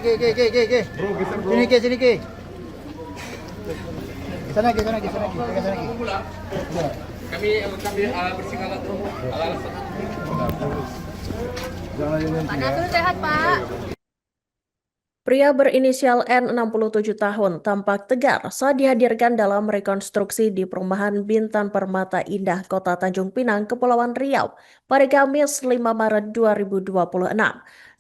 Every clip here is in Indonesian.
Ke. Bro, bisa bro. Sini ke. Sana ke. Sana ke. Kami bersingkat bro. Pak Nasrul sehat, Pak. Pria berinisial N 67 tahun tampak tegar saat dihadirkan dalam rekonstruksi di perumahan Bintan Permata Indah, Kota Tanjung Pinang, Kepulauan Riau pada Kamis 5 Maret 2026.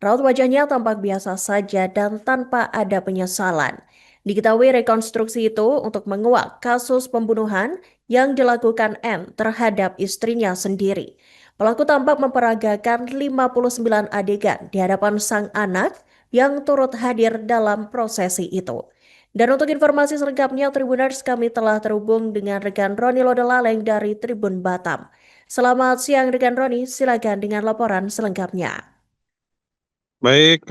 Raut wajahnya tampak biasa saja dan tanpa ada penyesalan. Diketahui rekonstruksi itu untuk menguak kasus pembunuhan yang dilakukan N terhadap istrinya sendiri. Pelaku tampak memperagakan 59 adegan di hadapan sang anak yang turut hadir dalam prosesi itu. Dan untuk informasi selengkapnya, Tribuners, kami telah terhubung dengan rekan Roni Lodelaleng dari Tribun Batam. Selamat siang rekan Roni, silakan dengan laporan selengkapnya. Baik,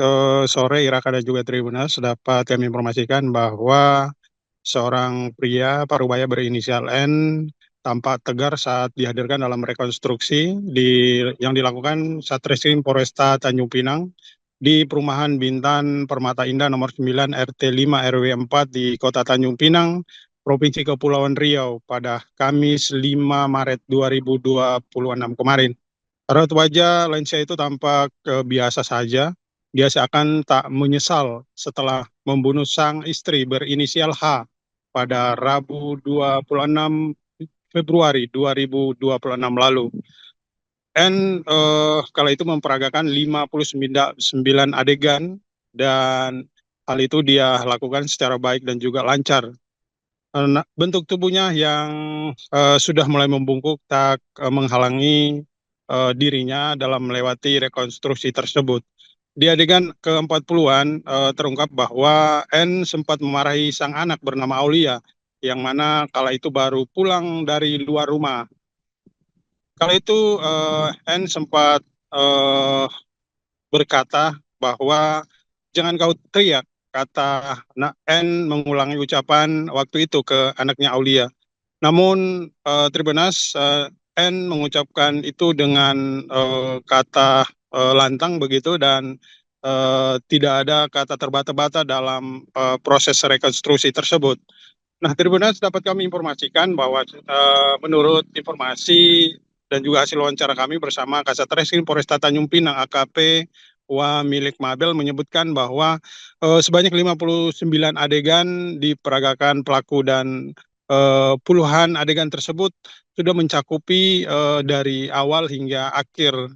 sore Iraka dan juga Tribuners, dapat kami informasikan bahwa seorang pria parubaya berinisial N tampak tegar saat dihadirkan dalam rekonstruksi yang dilakukan Satreskrim Polresta Tanjung Pinang di perumahan Bintan Permata Indah nomor 9 RT 5 RW 4 di Kota Tanjung Pinang, Provinsi Kepulauan Riau pada Kamis 5 Maret 2026 kemarin. Raut wajah lansia itu tampak biasa saja. Dia seakan tak menyesal setelah membunuh sang istri berinisial H pada Rabu 26 Februari 2026 lalu. Kala itu memperagakan 59 adegan dan hal itu dia lakukan secara baik dan juga lancar. Bentuk tubuhnya yang sudah mulai membungkuk tak menghalangi dirinya dalam melewati rekonstruksi tersebut. Di adegan ke-40-an terungkap bahwa N sempat memarahi sang anak bernama Aulia yang mana kala itu baru pulang dari luar rumah. Kala itu N sempat berkata bahwa jangan kau teriak, kata N mengulangi ucapan waktu itu ke anaknya Aulia. Namun Tribunas N mengucapkan itu dengan kata lantang begitu dan tidak ada kata terbata-bata dalam proses rekonstruksi tersebut. Nah, Tribunas dapat kami informasikan bahwa menurut informasi dan juga hasil wawancara kami bersama Kasat Reskrim Polresta Tanjung Pinang AKP milik Mabel menyebutkan bahwa sebanyak 59 adegan diperagakan pelaku dan puluhan adegan tersebut sudah mencakupi dari awal hingga akhir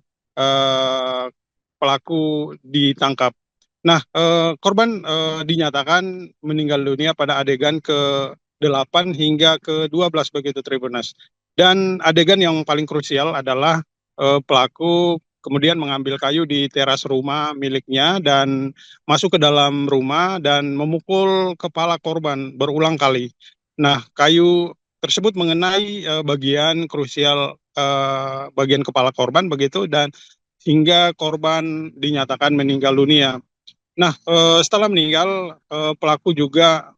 pelaku ditangkap. Nah, korban dinyatakan meninggal dunia pada adegan ke-8 hingga ke-12 begitu Tribunas. Dan adegan yang paling krusial adalah pelaku kemudian mengambil kayu di teras rumah miliknya dan masuk ke dalam rumah dan memukul kepala korban berulang kali. Nah, kayu tersebut mengenai bagian krusial bagian kepala korban begitu dan hingga korban dinyatakan meninggal dunia. Nah, setelah meninggal, pelaku juga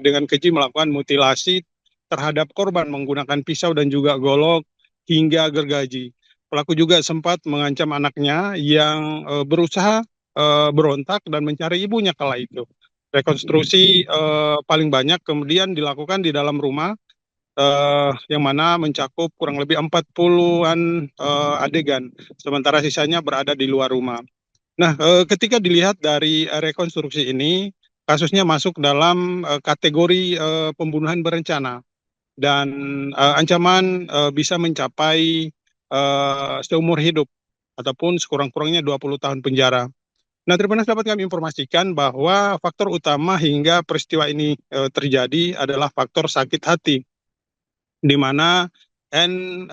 dengan keji melakukan mutilasi terhadap korban menggunakan pisau dan juga golok hingga gergaji. Pelaku juga sempat mengancam anaknya yang berusaha berontak dan mencari ibunya kala itu. Rekonstruksi paling banyak kemudian dilakukan di dalam rumah yang mana mencakup kurang lebih 40-an adegan, sementara sisanya berada di luar rumah. Nah, ketika dilihat dari rekonstruksi ini, kasusnya masuk dalam kategori pembunuhan berencana dan ancaman bisa mencapai seumur hidup ataupun sekurang-kurangnya 20 tahun penjara. Nah, Tribunas dapat kami informasikan bahwa faktor utama hingga peristiwa ini terjadi adalah faktor sakit hati, di mana N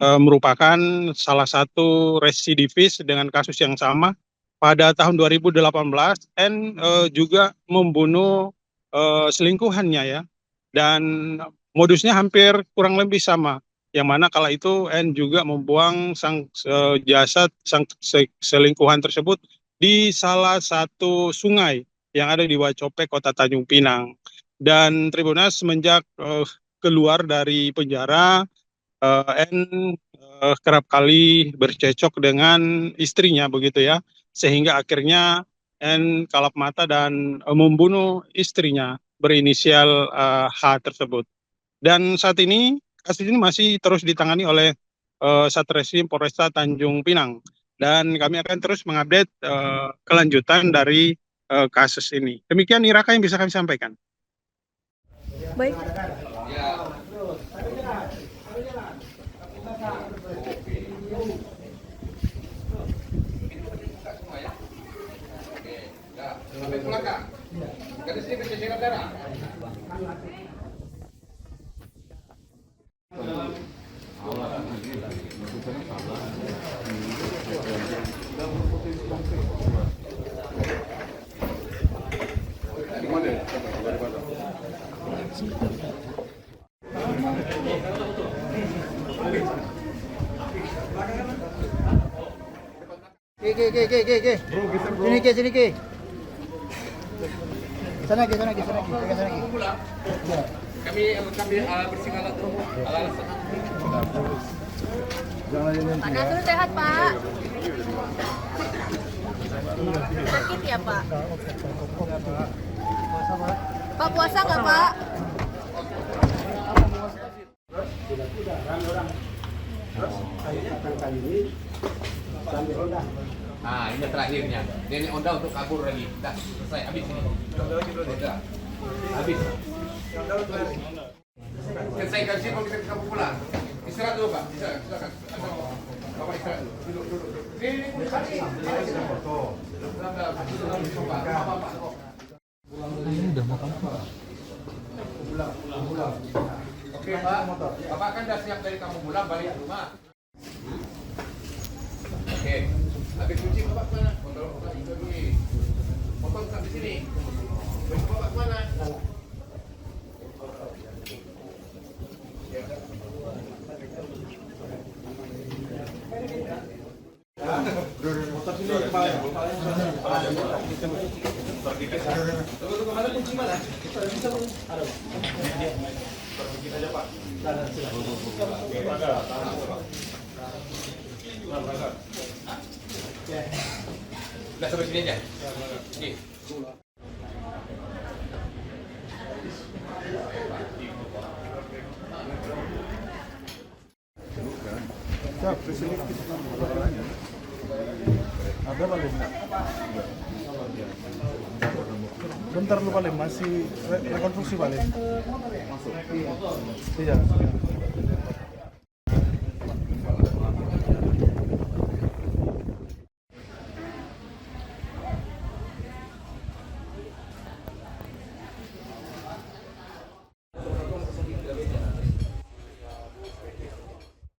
merupakan salah satu residivis dengan kasus yang sama. Pada tahun 2018, N juga membunuh selingkuhannya ya, dan modusnya hampir kurang lebih sama. Yang mana kala itu N juga membuang sang jasad sang selingkuhan tersebut di salah satu sungai yang ada di Wacope, Kota Tanjung Pinang. Dan Tribunas semenjak keluar dari penjara, N kerap kali bercekcok dengan istrinya begitu ya, sehingga akhirnya N kalap mata dan membunuh istrinya berinisial H tersebut. Dan saat ini kasus ini masih terus ditangani oleh Satreskrim Polresta Tanjung Pinang, dan kami akan terus mengupdate kelanjutan dari kasus ini. Demikian Iraka yang bisa kami sampaikan. Baik. Sampai ke belakang. Garis ini berceceran darah. Ke. Sini ke. Sana ke. Kami bersihkan alat dulu. Alat sana. Pak Nasrul sehat, Pak. Sakit ya, Pak? Pak puasa nggak, Pak? Ah, ini terakhirnya. Nenek Onda untuk kabur lagi. Dah, selesai. Habis ini. Udah. Habis. Selesaikan sih kalau kita bisa pulang. Istirahat dulu, Pak. Silakan. Bapak istirahat dulu. Duduk. Ini tadi. Ini udah makan Pak. Oke, Pak. Bapak kan udah siap dari kampung pulang balik rumah. Oke. Habis cuci Bapak kemana? Motor itu dulu. Motor tetap di sini. Baju Bapak kemana? Udah sampai sini aja. Oke. Ada paling bentar lu paling masih rekonstruksi paling. Iya.